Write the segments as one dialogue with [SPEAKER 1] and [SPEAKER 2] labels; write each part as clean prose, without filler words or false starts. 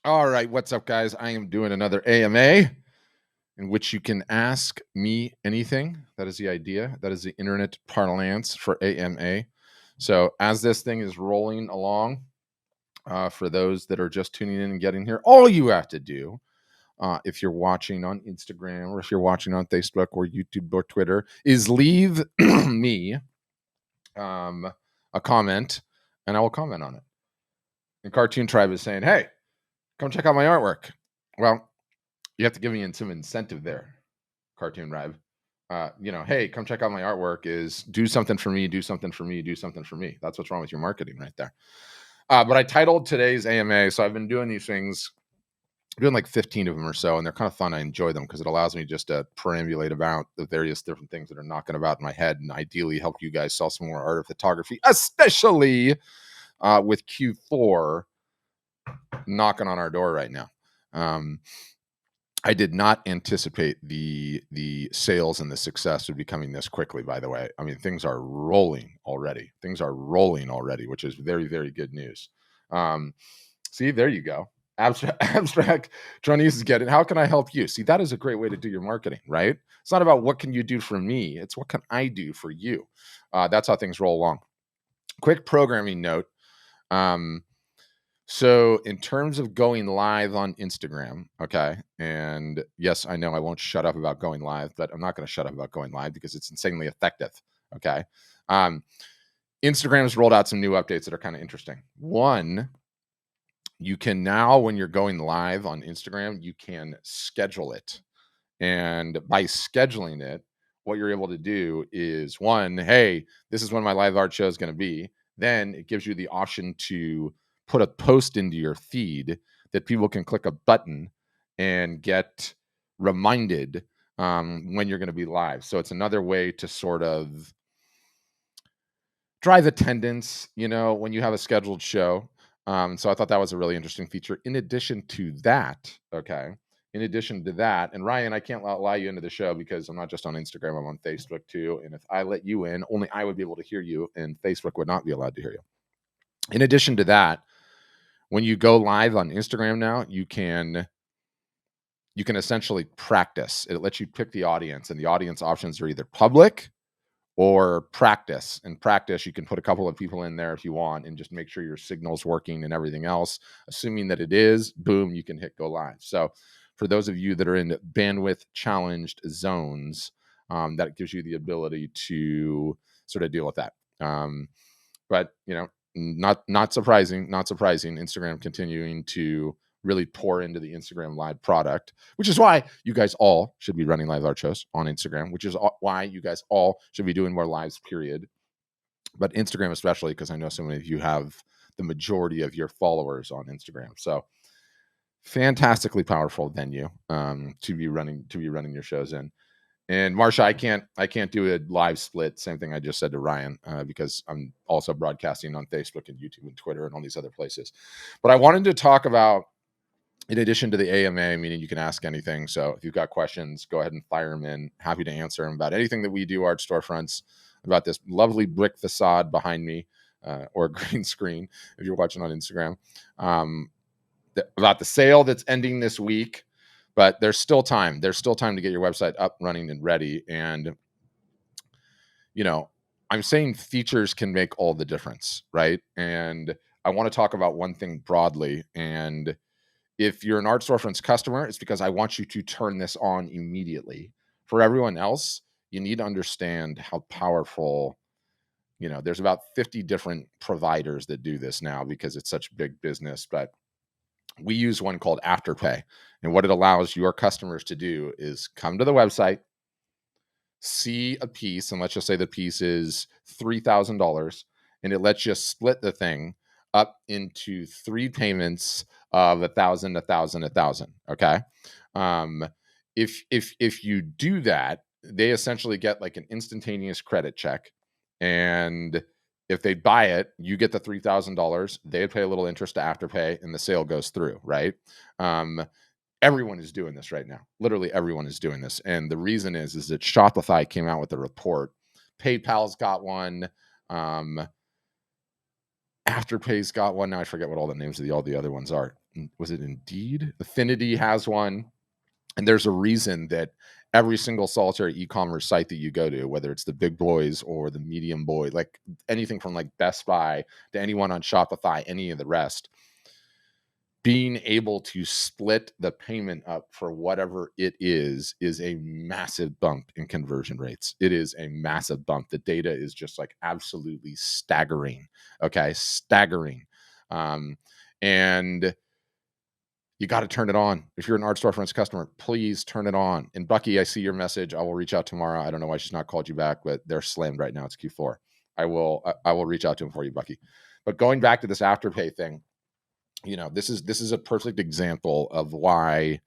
[SPEAKER 1] All right, what's up, guys? I am doing another AMA in which you can ask me anything. That is the idea. That is the internet parlance for AMA. So, as this thing is rolling along, for those that are just tuning in and getting here, all you have to do, if you're watching on Instagram or if you're watching on Facebook or YouTube or Twitter, is leave me a comment and I will comment on it. And Cartoon Tribe is saying, hey, come check out my artwork. Well, you have to give me some incentive there, Cartoon Tribe. Hey, come check out my artwork is do something for me, do something for me, do something for me. That's what's wrong with your marketing right there. But I titled today's AMA. So I've been doing these things, doing like 15 of them or so, and they're kind of fun. I enjoy them because it allows me just to perambulate about the various different things that are knocking about in my head and ideally help you guys sell some more art or photography, especially with Q4 knocking on our door right now. I did not anticipate the sales and the success would be coming this quickly, by the way. I mean, things are rolling already. Which is very, very good news. See, there you go. Abstract Chinese is getting. How can I help you? See, that is a great way to do your marketing, right? It's not about what can you do for me. It's what can I do for you? That's how things roll along. Quick programming note. So in terms of going live on Instagram, okay, and yes, I know I won't shut up about going live, but I'm not going to shut up about going live because it's insanely effective, okay? Instagram has rolled out some new updates that are kind of interesting. One, you can now, when you're going live on Instagram, you can schedule it. And by scheduling it, what you're able to do is one, hey, this is when my live art show is going to be. Then it gives you the option to put a post into your feed that people can click a button and get reminded when you're going to be live. So it's another way to sort of drive attendance, when you have a scheduled show. So I thought that was a really interesting feature. In addition to that, and Ryan, I can't allow you into the show because I'm not just on Instagram, I'm on Facebook too. And if I let you in, only I would be able to hear you and Facebook would not be allowed to hear you. In addition to that, when you go live on Instagram now, you can essentially practice. It lets you pick the audience, and the audience options are either public or practice. And practice, you can put a couple of people in there if you want and just make sure your signal's working and everything else. Assuming that it is, boom, you can hit go live. So for those of you that are in bandwidth challenged zones, that gives you the ability to sort of deal with that. But not surprising. Instagram continuing to really pour into the Instagram live product, which is why you guys all should be running live art shows on Instagram, which is why you guys all should be doing more lives, period. But Instagram especially, because I know so many of you have the majority of your followers on Instagram. So fantastically powerful venue to be running your shows in. And Marsha, I can't do a live split. Same thing I just said to Ryan, because I'm also broadcasting on Facebook and YouTube and Twitter and all these other places. But I wanted to talk about, in addition to the AMA, meaning you can ask anything. So if you've got questions, go ahead and fire them in. Happy to answer them about anything that we do, Art Storefronts, about this lovely brick facade behind me, or green screen if you're watching on Instagram, about the sale that's ending this week. But there's still time. There's still time to get your website up, running, and ready. And, I'm saying features can make all the difference, right? And I want to talk about one thing broadly. And if you're an Art Storefronts customer, it's because I want you to turn this on immediately. For everyone else, you need to understand how powerful, there's about 50 different providers that do this now because it's such big business. But we use one called Afterpay. And what it allows your customers to do is come to the website, see a piece, and let's just say the piece is $3,000, and it lets you split the thing up into 3 payments of 1,000, 1,000, 1,000. Okay. If you do that, they essentially get like an instantaneous credit check, and if they buy it, you get the $3,000. They pay a little interest to Afterpay, and the sale goes through, right? Everyone is doing this right now. Literally everyone is doing this. And the reason is that Shopify came out with a report. PayPal's got one. Afterpay's got one. Now I forget what all the names of all the other ones are. was it Indeed? Affinity has one. And there's a reason that every single solitary e-commerce site that you go to, whether it's the big boys or the medium boy, like anything from like Best Buy to anyone on Shopify, any of the rest, being able to split the payment up for whatever it is a massive bump in conversion rates. It is a massive bump. The data is just like absolutely staggering. Okay, staggering. And you got to turn it on. If you're an Art Storefronts customer, please turn it on. And Bucky, I see your message. I will reach out tomorrow. I don't know why she's not called you back, but they're slammed right now. It's Q4. I will reach out to him for you, Bucky. But going back to this Afterpay thing, this is a perfect example of why,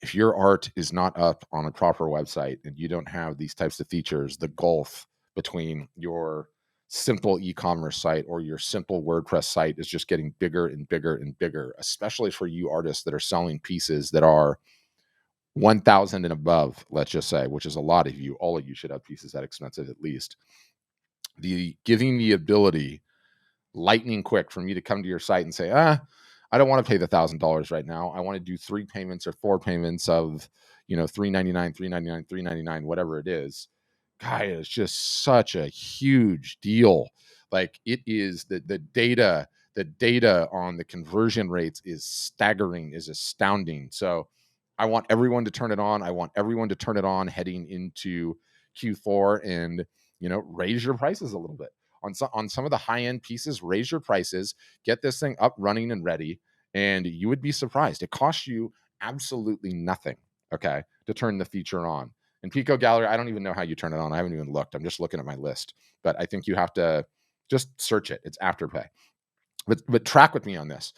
[SPEAKER 1] if your art is not up on a proper website and you don't have these types of features, the gulf between your simple e-commerce site or your simple WordPress site is just getting bigger and bigger and bigger, especially for you artists that are selling pieces that are 1,000 and above, let's just say, which is a lot of you. All of you should have pieces that expensive at least. Giving the ability, lightning quick, for me to come to your site and say, I don't want to pay the $1,000 right now. I want to do 3 payments or 4 payments of, $399, $399, $399, whatever it is. Guy, it's just such a huge deal. Like, it is the data on the conversion rates is staggering, is astounding. So I want everyone to turn it on. I want everyone to turn it on heading into Q4 and, raise your prices a little bit. On some of the high-end pieces, raise your prices, get this thing up, running, and ready, and you would be surprised. It costs you absolutely nothing, okay, to turn the feature on. And Pico Gallery, I don't even know how you turn it on. I haven't even looked. I'm just looking at my list. But I think you have to just search it. It's Afterpay. But track with me on this.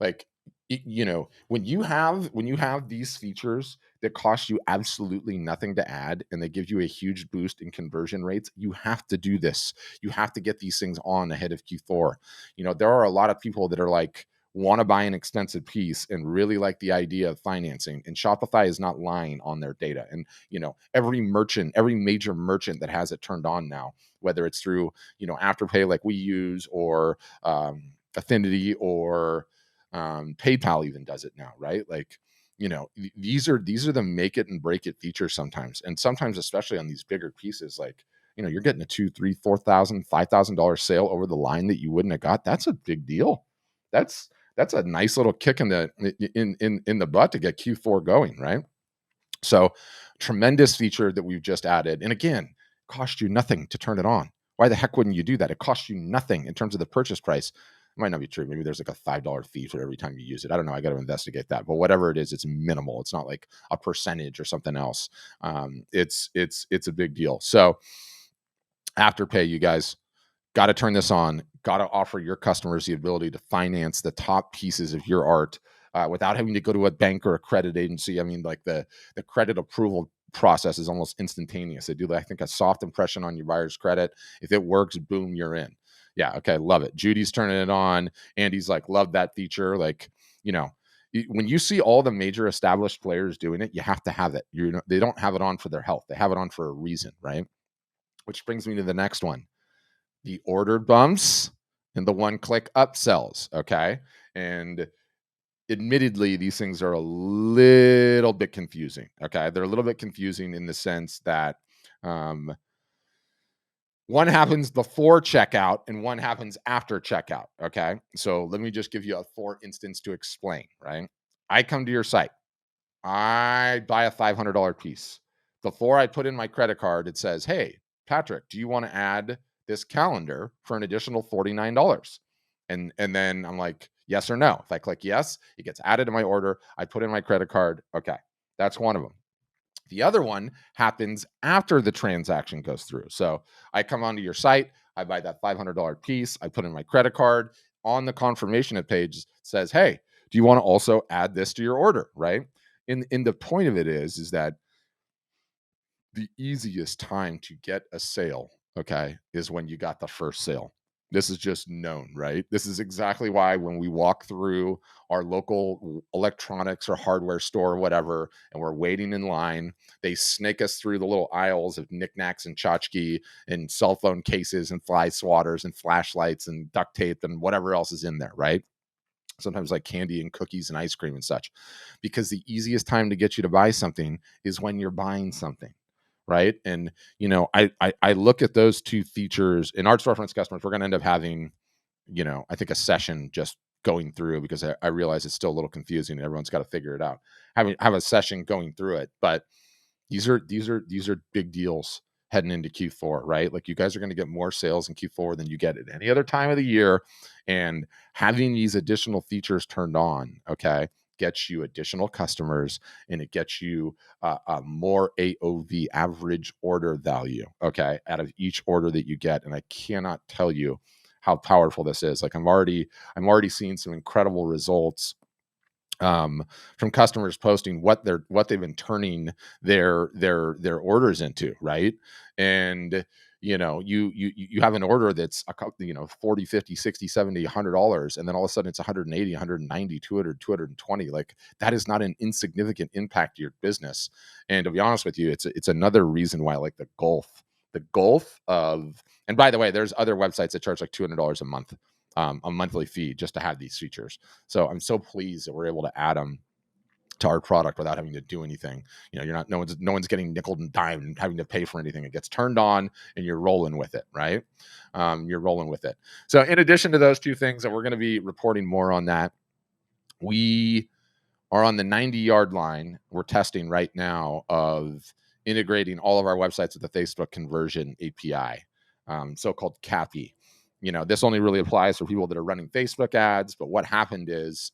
[SPEAKER 1] Like, when you have these features that cost you absolutely nothing to add and they give you a huge boost in conversion rates, you have to do this. You have to get these things on ahead of Q4. There are a lot of people that are like, want to buy an expensive piece and really like the idea of financing, and Shopify is not lying on their data. And every major merchant that has it turned on now, whether it's through Afterpay like we use, or Affinity, or PayPal even does it now, right? Like, these are the make it and break it features sometimes. And sometimes, especially on these bigger pieces, like, you're getting a $2,000, $3,000, $4,000, $5,000 sale over the line that you wouldn't have got. That's a big deal. That's a nice little kick in the butt to get Q4 going, right? So, tremendous feature that we've just added. And again, cost you nothing to turn it on. Why the heck wouldn't you do that? It costs you nothing in terms of the purchase price. It might not be true. Maybe there's like a $5 fee for every time you use it. I don't know. I got to investigate that. But whatever it is, it's minimal. It's not like a percentage or something else. It's a big deal. So, Afterpay, you guys, got to turn this on. Got to offer your customers the ability to finance the top pieces of your art without having to go to a bank or a credit agency. I mean, like the credit approval process is almost instantaneous. They do, I think, a soft impression on your buyer's credit. If it works, boom, you're in. Yeah, okay, love it. Judy's turning it on. Andy's like, love that feature. Like, when you see all the major established players doing it, you have to have it. They don't have it on for their health. They have it on for a reason, right? Which brings me to the next one. The order bumps and the one-click upsells, okay? And admittedly, these things are a little bit confusing, okay? They're a little bit confusing in the sense that one happens before checkout and one happens after checkout, okay? So let me just give you a for instance to explain, right? I come to your site. I buy a $500 piece. Before I put in my credit card, it says, hey, Patrick, do you want to add this calendar for an additional $49? And then I'm like, yes or no. If I click yes, it gets added to my order. I put in my credit card. Okay, that's one of them. The other one happens after the transaction goes through. So I come onto your site, I buy that $500 piece, I put in my credit card. On the confirmation page, it says, hey, do you want to also add this to your order, right? And the point of it is that the easiest time to get a sale, okay, is when you got the first sale. This is just known, right? This is exactly why when we walk through our local electronics or hardware store or whatever, and we're waiting in line, they snake us through the little aisles of knickknacks and tchotchke and cell phone cases and fly swatters and flashlights and duct tape and whatever else is in there, right? sometimes like candy and cookies and ice cream and such, because the easiest time to get you to buy something is when you're buying something, right? And I look at those two features in Art Storefronts customers. We're going to end up having, I think a session just going through, because I realize it's still a little confusing and everyone's got to figure it out. Have a session going through it, but these are big deals heading into Q4, right? Like, you guys are going to get more sales in Q4 than you get at any other time of the year. And having these additional features turned on, okay, gets you additional customers, and it gets you a more AOV, average order value, okay, out of each order that you get. And I cannot tell you how powerful this is. Like, I'm already seeing some incredible results from customers posting what they've been turning their orders into, right? And you have an order that's a couple, 40, 50, 60, 70, $100, and then all of a sudden it's 180, 190, 200, 220. Like, that is not an insignificant impact to your business. And to be honest with you, it's another reason why, like, the gulf of, and by the way, there's other websites that charge like $200 a month, a monthly fee, just to have these features. So I'm so pleased that we're able to add them to our product without having to do anything. You're not, no one's getting nickel and dime and having to pay for anything. It gets turned on and you're rolling with it, right? You're rolling with it. So in addition to those two things, that we're going to be reporting more on that, we are on the 90-yard line. We're testing right now of integrating all of our websites with the Facebook conversion API, so-called CAPI. This only really applies for people that are running Facebook ads. But what happened is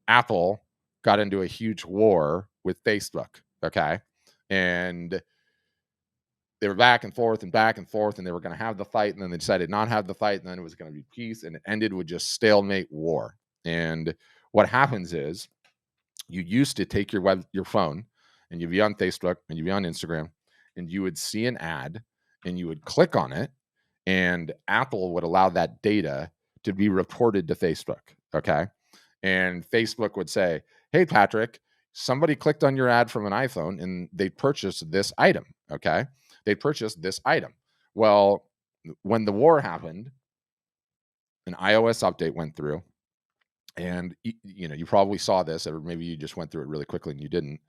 [SPEAKER 1] Apple got into a huge war with Facebook, okay? And they were back and forth, and they were going to have the fight, and then they decided not to have the fight, and then it was going to be peace, and it ended with just stalemate war. And what happens is, you used to take your phone, and you'd be on Facebook and you'd be on Instagram, and you would see an ad and you would click on it, and Apple would allow that data to be reported to Facebook, okay? And Facebook would say, "Hey, Patrick, somebody clicked on your ad from an iPhone and they purchased this item," okay? They purchased this item. Well, when the war happened, an iOS update went through, and you probably saw this, or maybe you just went through it really quickly and you didn't.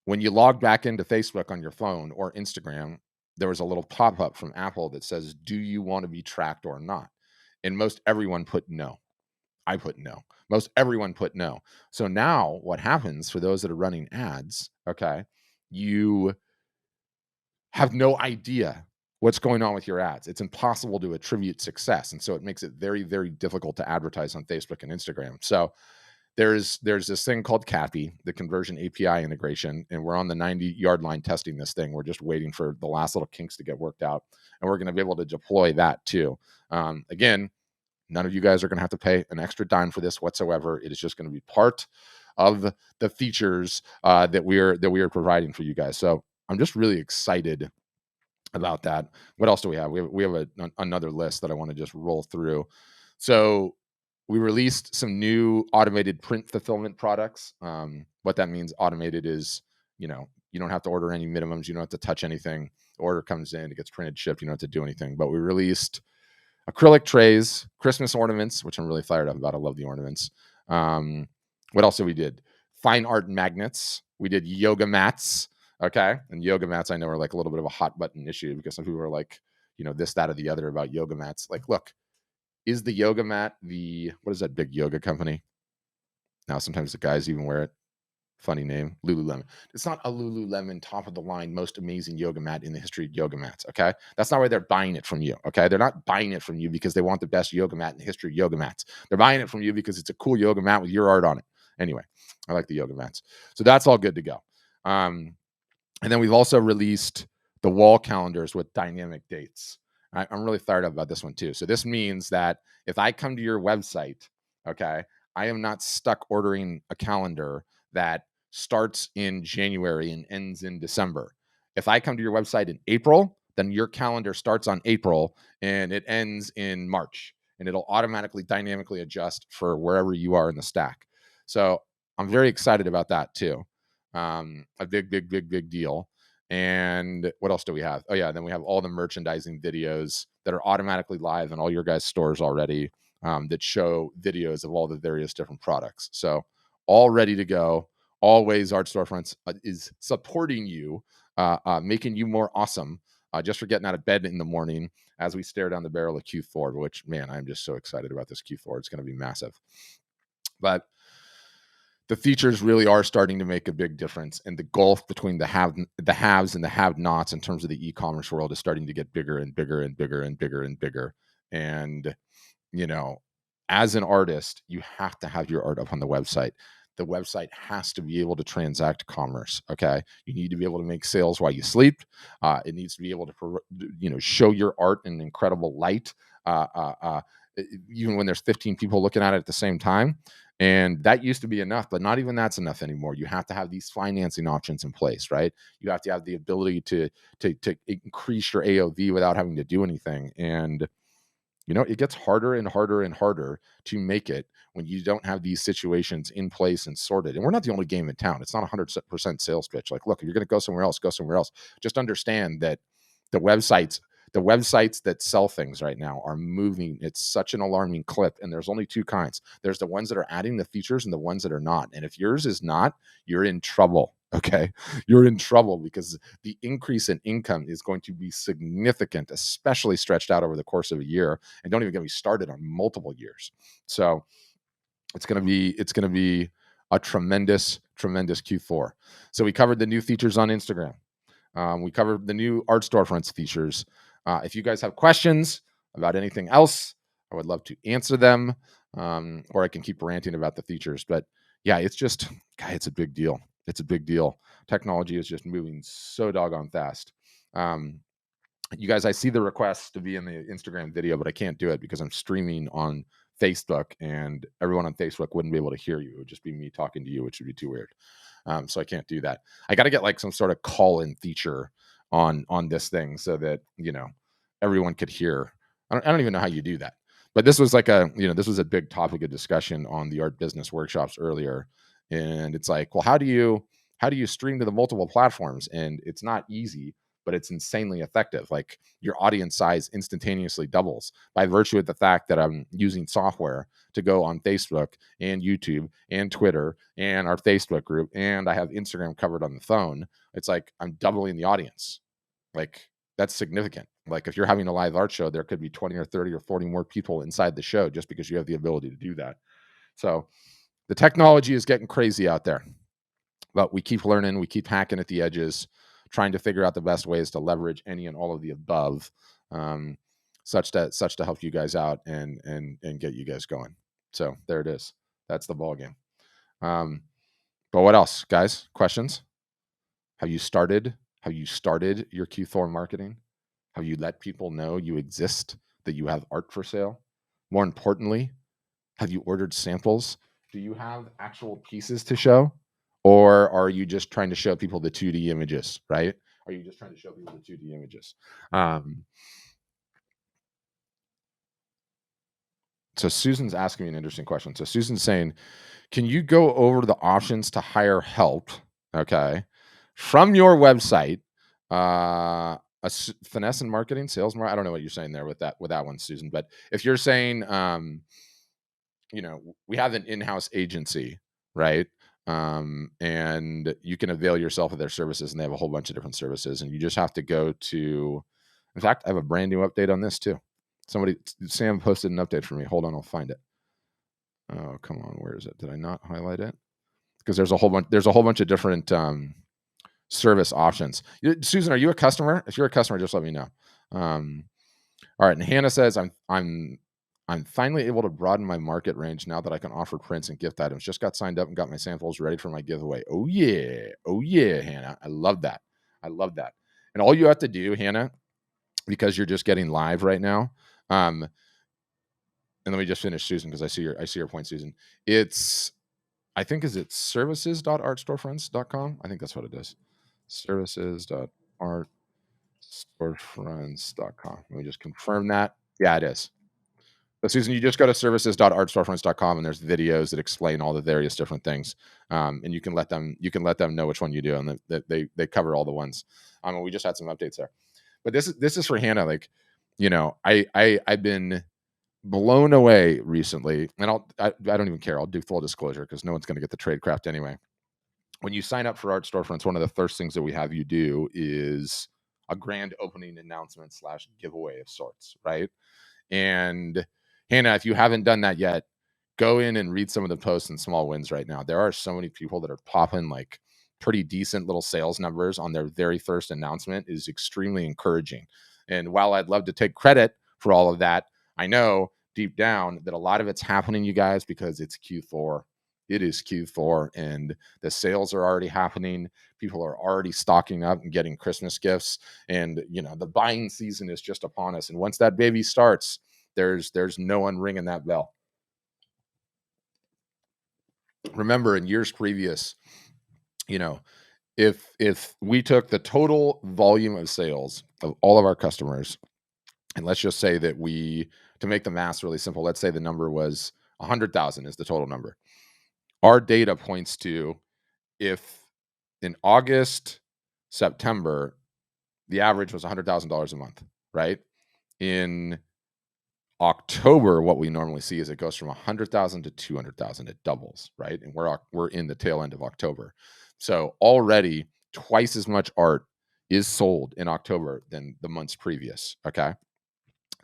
[SPEAKER 1] When you log back into Facebook on your phone or Instagram, there was a little pop-up from Apple that says, "Do you want to be tracked or not?" And most everyone put no. I put no. Most everyone put no. So now what happens for those that are running ads, okay, you have no idea what's going on with your ads. It's impossible to attribute success. And so it makes it very, very difficult to advertise on Facebook and Instagram. So there's this thing called CAPI, the conversion API integration, and we're on the 90-yard line testing this thing. We're just waiting for the last little kinks to get worked out, and we're going to be able to deploy that too. Again, none of you guys are going to have to pay an extra dime for this whatsoever. It is just going to be part of the features that we are providing for you guys. So I'm just really excited about that. What else do we have? We have another list that I want to just roll through. So we released some new automated print fulfillment products. What that means, automated, is you don't have to order any minimums. You don't have to touch anything. The order comes in, it gets printed, shipped. You don't have to do anything. But we released acrylic trays, Christmas ornaments, which I'm really fired up about. I love the ornaments. What else did we did? Fine art magnets. We did yoga mats. Okay. And yoga mats, I know, are like a little bit of a hot button issue, because some people are like, this, that, or the other about yoga mats. Like, look, is the yoga mat what is that big yoga company? Now, sometimes the guys even wear it. Funny name, Lululemon. It's not a Lululemon top of the line, most amazing yoga mat in the history of yoga mats. Okay. That's not why they're buying it from you. Okay. They're not buying it from you because they want the best yoga mat in the history of yoga mats. They're buying it from you because it's a cool yoga mat with your art on it. Anyway, I like the yoga mats. So that's all good to go. And then we've also released the wall calendars with dynamic dates. I'm really fired up about this one too. So this means that if I come to your website, okay, I am not stuck ordering a calendar that starts in January and ends in December. If I come to your website in April, then your calendar starts on April and it ends in March, and it'll automatically dynamically adjust for wherever you are in the stack. So I'm very excited about that too. A big deal. And what else do we have? Oh yeah, then we have all the merchandising videos that are automatically live in all your guys' stores already. that show videos of all the various different products. So all ready to go. Always Art Storefronts is supporting you, making you more awesome, just for getting out of bed in the morning as we stare down the barrel of Q4, which, man, I'm just so excited about this Q4. It's going to be massive. But the features really are starting to make a big difference, and the gulf between the haves and the have-nots in terms of the e-commerce world is starting to get bigger and bigger and bigger and bigger and bigger. And you know, as an artist, you have to have your art up on the website. The website has to be able to transact commerce. Okay, you need to be able to make sales while you sleep. It needs to be able to, show your art in incredible light, uh, uh, uh, even when there's 15 people looking at it at the same time. And that used to be enough, but not even that's enough anymore. You have to have these financing options in place, right? You have to have the ability to increase your AOV without having to do anything. And it gets harder and harder and harder to make it when you don't have these situations in place and sorted. And we're not the only game in town. It's not 100% sales pitch. Like, look, if you're going to go somewhere else, go somewhere else. Just understand that the websites, the websites that sell things right now are moving at such an alarming clip. And there's only two kinds. There's the ones that are adding the features and the ones that are not. And if yours is not, you're in trouble. Okay. You're in trouble because the increase in income is going to be significant, especially stretched out over the course of a year. And don't even get me started on multiple years. So it's going to be a tremendous Q4. So we covered the new features on Instagram. We covered the new art storefronts features. If you guys have questions about anything else, I would love to answer them, or I can keep ranting about the features. But yeah, it's just, God, it's a big deal. It's a big deal. Technology is just moving so doggone fast. You guys, I see the request to be in the Instagram video, but I can't do it because I'm streaming on Facebook, and everyone on Facebook wouldn't be able to hear you. It would just be me talking to you, which would be too weird. So I can't do that. I got to get like some sort of call-in feature on this thing so that everyone could hear. I don't even know how you do that. But this was like this was a big topic of discussion on the art business workshops earlier, and it's like, well, how do you stream to the multiple platforms? And it's not easy, but it's insanely effective. Like, your audience size instantaneously doubles by virtue of the fact that I'm using software to go on Facebook and YouTube and Twitter and our Facebook group, and I have Instagram covered on the phone. It's like I'm doubling the audience. Like, that's significant. Like, if you're having a live art show, there could be 20 or 30 or 40 more people inside the show just because you have the ability to do that. So the technology is getting crazy out there, but we keep learning, we keep hacking at the edges, trying to figure out the best ways to leverage any and all of the above, such to help you guys out and get you guys going. So there it is. That's the ball game. But what else, guys? Questions? Have you started your Q4 marketing? Have you let people know you exist, that you have art for sale? More importantly, have you ordered samples? Do you have actual pieces to show? Or are you just trying to show people the 2D images, right? Are you just trying to show people the 2D images? So Susan's asking me an interesting question. So Susan's saying, can you go over the options to hire help, okay, from your website? Finesse and marketing, sales, I don't know what you're saying there with that one, Susan. But if you're saying, we have an in-house agency, right? And you can avail yourself of their services, and they have a whole bunch of different services, and you just have to go to, in fact, I have a brand new update on this too. Sam posted an update for me. Hold on, I'll find it. Oh, come on, where is it? Did I not highlight it? Because there's a whole bunch of different service options. Susan, are you a customer? If you're a customer, just let me know. All right, and Hannah says, I'm finally able to broaden my market range now that I can offer prints and gift items. Just got signed up and got my samples ready for my giveaway. Oh yeah, Hannah. I love that. And all you have to do, Hannah, because you're just getting live right now, and let me just finish, Susan, because I see your point, Susan. It's, I think, is it services.artstorefronts.com? I think that's what it is. Services.artstorefronts.com. Let me just confirm that. Yeah, it is. But Susan, you just go to services.artstorefronts.com, and there's videos that explain all the various different things, and you can let them know which one you do, and they cover all the ones. We just had some updates there, but this is for Hannah. Like, I've been blown away recently, and I don't even care. I'll do full disclosure because no one's going to get the tradecraft anyway. When you sign up for Art Storefronts, one of the first things that we have you do is a grand opening announcement slash giveaway of sorts, right? And Hannah, if you haven't done that yet, go in and read some of the posts and small wins right now. There are so many people that are popping like pretty decent little sales numbers on their very first announcement. Is extremely encouraging. And while I'd love to take credit for all of that, I know deep down that a lot of it's happening, you guys, because it's Q4. It is Q4 and the sales are already happening. People are already stocking up and getting Christmas gifts. And, the buying season is just upon us. And once that baby starts, there's no one ringing that bell. Remember, in years previous, if we took the total volume of sales of all of our customers, and let's just say that to make the math really simple, let's say the number was 100,000 is the total number. Our data points to, if in August, September, the average was $100,000 a month, right? In October, what we normally see is it goes from 100,000 to 200,000. It doubles, right? And we're in the tail end of October. So already twice as much art is sold in October than the months previous, okay?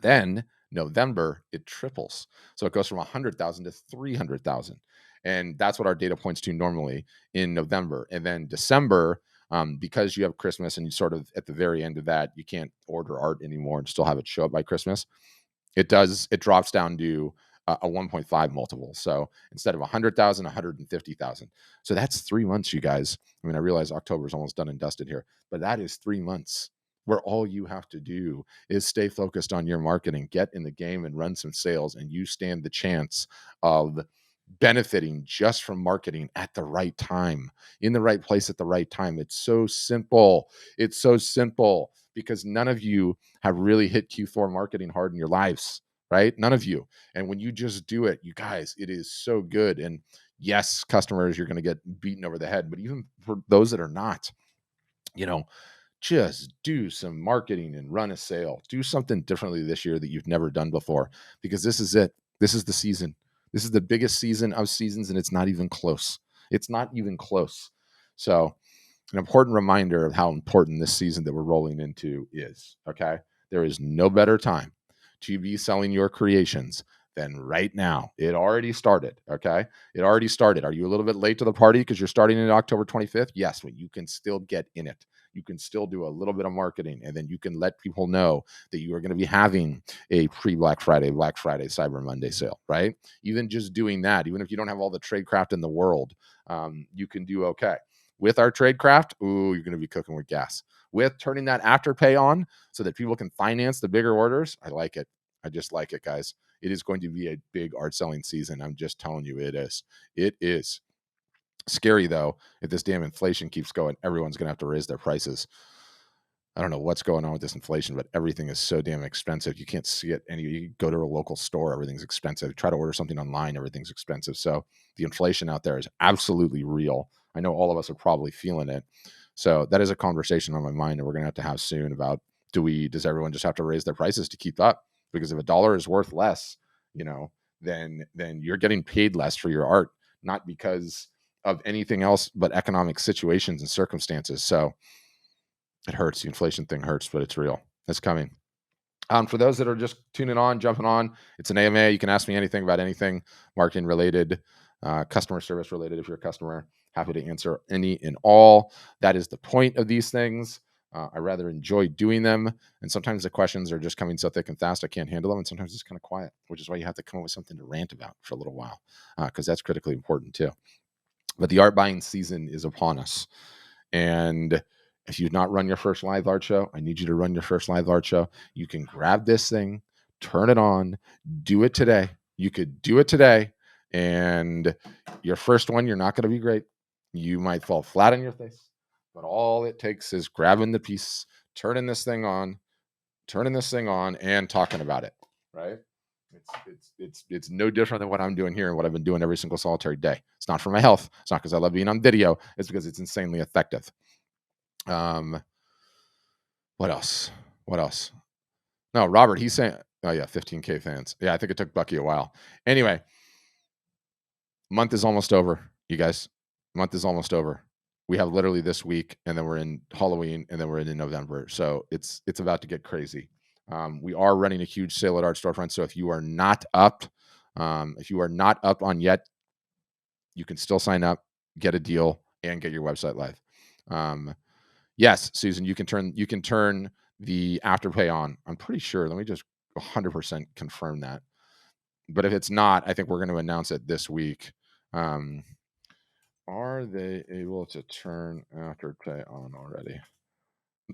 [SPEAKER 1] Then November, it triples. So it goes from 100,000 to 300,000. And that's what our data points to normally in November. And then December, because you have Christmas and you sort of at the very end of that, you can't order art anymore and still have it show up by Christmas. It drops down to a 1.5 multiple. So instead of 100,000, 150,000. So that's 3 months, you guys. I mean, I realize October is almost done and dusted here, but that is 3 months where all you have to do is stay focused on your marketing, get in the game and run some sales, and you stand the chance of benefiting just from marketing at the right time, in the right place at the right time. It's so simple. It's so simple because none of you have really hit Q4 marketing hard in your lives, right? None of you. And when you just do it, you guys, it is so good. And yes, customers, you're going to get beaten over the head, but even for those that are not, just do some marketing and run a sale. Do something differently this year that you've never done before, because this is it. This is the season. This is the biggest season of seasons, and it's not even close. It's not even close. So, an important reminder of how important this season that we're rolling into is, okay? There is no better time to be selling your creations than right now. It already started, okay? It already started. Are you a little bit late to the party because you're starting in October 25th? Yes, but you can still get in it. You can still do a little bit of marketing, and then you can let people know that you are going to be having a pre-Black Friday, Cyber Monday sale, right? Even just doing that, even if you don't have all the tradecraft in the world, you can do okay. With our tradecraft, you're going to be cooking with gas. With turning that afterpay on so that people can finance the bigger orders, I like it. I just like it, guys. It is going to be a big art selling season. I'm just telling you, it is. It is. Scary, though, if this damn inflation keeps going, everyone's going to have to raise their prices. I don't know what's going on with this inflation, but everything is so damn expensive. You can't see it you go to a local store, everything's expensive. Try to order something online, everything's expensive. So the inflation out there is absolutely real. I know all of us are probably feeling it. So that is a conversation on my mind that we're going to have soon about, does everyone just have to raise their prices to keep up? Because if a dollar is worth less, then you're getting paid less for your art, not because of anything else but economic situations and circumstances. So it hurts. The inflation thing hurts, but it's real. It's coming. For those that are just tuning on, jumping on, it's an AMA. You can ask me anything about anything marketing related, customer service related. If you're a customer, happy to answer any and all. That is the point of these things. I rather enjoy doing them. And sometimes the questions are just coming so thick and fast, I can't handle them. And sometimes it's kind of quiet, which is why you have to come up with something to rant about for a little while, because that's critically important too. But the art buying season is upon us. And if you've not run your first live art show, I need you to run your first live art show. You can grab this thing, turn it on, do it today. You could do it today. And your first one, you're not going to be great. You might fall flat on your face. But all it takes is grabbing the piece, turning this thing on, and talking about it, right? It's no different than what I'm doing here and what I've been doing every single solitary day. It's not for my health. It's not because I love being on video. It's because it's insanely effective. What else? No, Robert, he's saying, Oh yeah, 15K fans. Yeah, I think it took Bucky a while. Anyway, month is almost over, you guys. Month is almost over. We have literally this week, and then we're in Halloween, and then we're in November. So it's about to get crazy. We are running a huge sale at Art Storefront. So if you are not up on yet, you can still sign up, get a deal, and get your website live. Yes, Susan, you can turn the Afterpay on. I'm pretty sure. Let me just 100% confirm that. But if it's not, I think we're going to announce it this week. Are they able to turn Afterpay on already?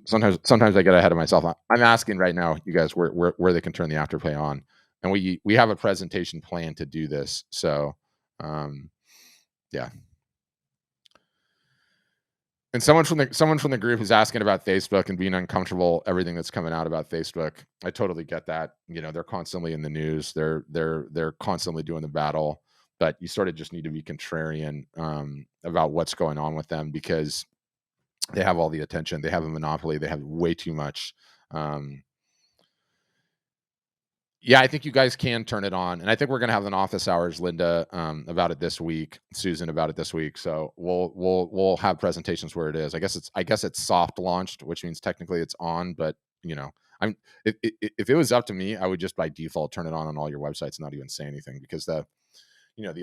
[SPEAKER 1] Sometimes I get ahead of myself. I'm asking right now, you guys, where they can turn the Afterpay on, and we have a presentation plan to do this. So, yeah. And someone from the group is asking about Facebook and being uncomfortable, everything that's coming out about Facebook. I totally get that. They're constantly in the news. They're constantly doing the battle, but you sort of just need to be contrarian about what's going on with them, because they have all the attention. They have a monopoly. They have way too much. Yeah, I think you guys can turn it on, and I think we're gonna have an office hours, Linda, about it this week. Susan, about it this week. So we'll have presentations where it is. I guess it's soft launched, which means technically it's on. But you know, I'm if it was up to me, I would just by default turn it on all your websites, and not even say anything, because the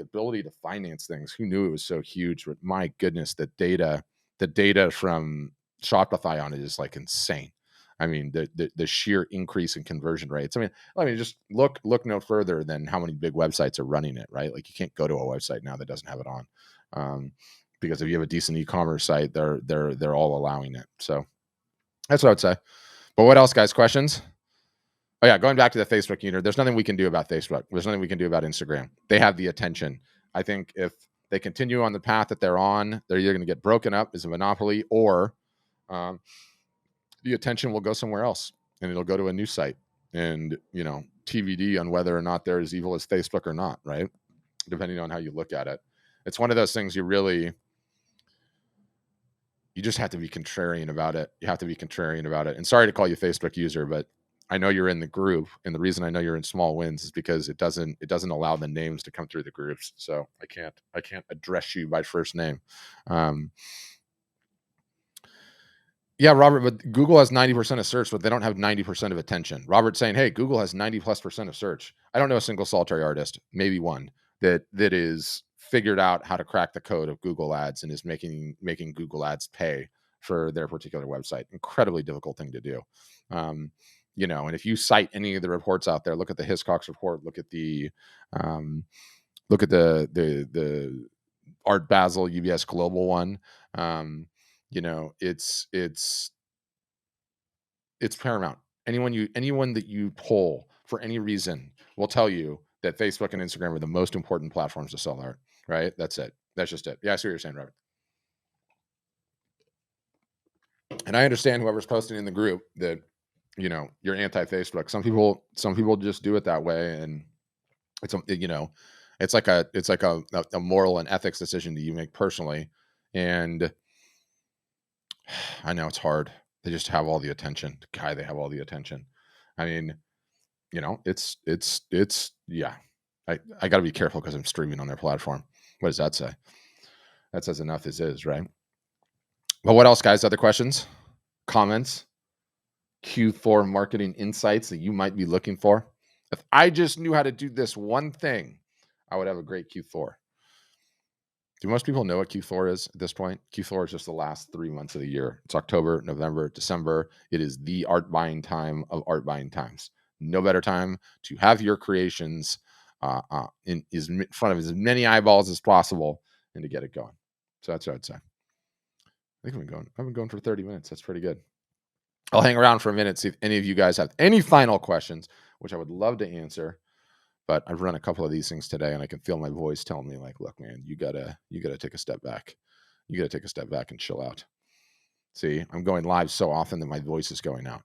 [SPEAKER 1] ability to finance things. Who knew it was so huge? But my goodness, the data from Shopify on it is like insane. I mean, the sheer increase in conversion rates. I mean, just look no further than how many big websites are running it, right? Like, you can't go to a website now that doesn't have it on, because if you have a decent e-commerce site, they're all allowing it. So that's what I would say. But what else, guys? Questions? Oh yeah, going back to the Facebook user, there's nothing we can do about Facebook. There's nothing we can do about Instagram. They have the attention. I think if they continue on the path that they're on, they're either going to get broken up as a monopoly, or um, the attention will go somewhere else, and it'll go to a new site. And TBD on whether or not they're as evil as Facebook or not, right? Depending on how you look at it. It's one of those things you just have to be contrarian about it. You have to be contrarian about it. And sorry to call you Facebook user, but I know you're in the group, and the reason I know you're in Small Wins is because it doesn't allow the names to come through the groups. So I can't address you by first name. Yeah, Robert, but Google has 90% of search, but they don't have 90% of attention. Robert's saying, hey, Google has 90+% of search. I don't know a single solitary artist, maybe one, that is figured out how to crack the code of Google Ads and is making Google Ads pay for their particular website. Incredibly difficult thing to do. And if you cite any of the reports out there, look at the Hiscox report, look at the Art Basel UBS Global one. It's paramount. Anyone that you poll for any reason will tell you that Facebook and Instagram are the most important platforms to sell art. Right? That's it. That's just it. Yeah, I see what you're saying, Robert. And I understand whoever's posting in the group that you're anti-Facebook. Some people just do it that way, and it's like a moral and ethics decision that you make personally. And I know it's hard. They just have all the attention. They have all the attention. I mean, it's yeah. I got to be careful because I'm streaming on their platform. What does that say? That says enough as is, right? But what else, guys? Other questions, comments, Q4 marketing insights that you might be looking for? If I just knew how to do this one thing, I would have a great Q4. Do most people know what Q4 is at this point? Q4 is just the last 3 months of the year. It's October, November, December. It is the art buying time of art buying times. No better time to have your creations in front of as many eyeballs as possible and to get it going. So that's what I'd say. I've been going for 30 minutes. That's pretty good. I'll hang around for a minute, see if any of you guys have any final questions, which I would love to answer. But I've run a couple of these things today, and I can feel my voice telling me, like, look, man, you gotta take a step back. You gotta take a step back and chill out. See, I'm going live so often that my voice is going out.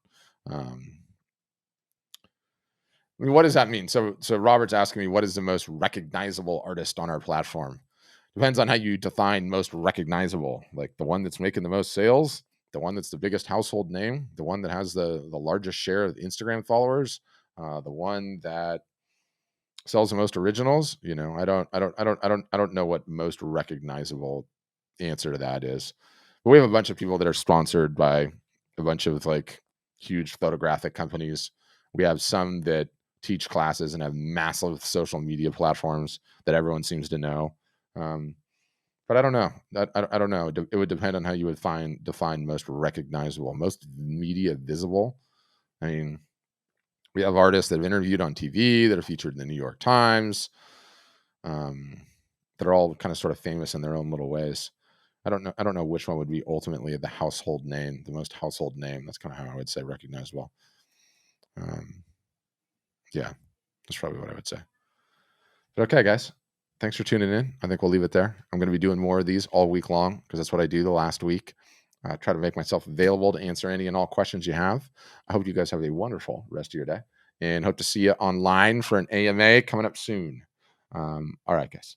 [SPEAKER 1] What does that mean? So Robert's asking me, what is the most recognizable artist on our platform? Depends on how you define most recognizable. Like the one that's making the most sales, the one that's the biggest household name, the one that has the largest share of Instagram followers, The one that sells the most originals, I don't know what most recognizable answer to that is. But we have a bunch of people that are sponsored by a bunch of like huge photographic companies. We have some that teach classes and have massive social media platforms that everyone seems to know. Um, but I don't know. I don't know. It would depend on how you would define most recognizable, most media visible. I mean, we have artists that have interviewed on TV that are featured in the New York Times. Um, that are all kind of sort of famous in their own little ways. I don't know. I don't know which one would be ultimately the household name, the most household name. That's kind of how I would say recognizable. Um, yeah, that's probably what I would say. But okay, guys, thanks for tuning in. I think we'll leave it there. I'm going to be doing more of these all week long because that's what I do the last week. Try to make myself available to answer any and all questions you have. I hope you guys have a wonderful rest of your day and hope to see you online for an AMA coming up soon. All right, guys.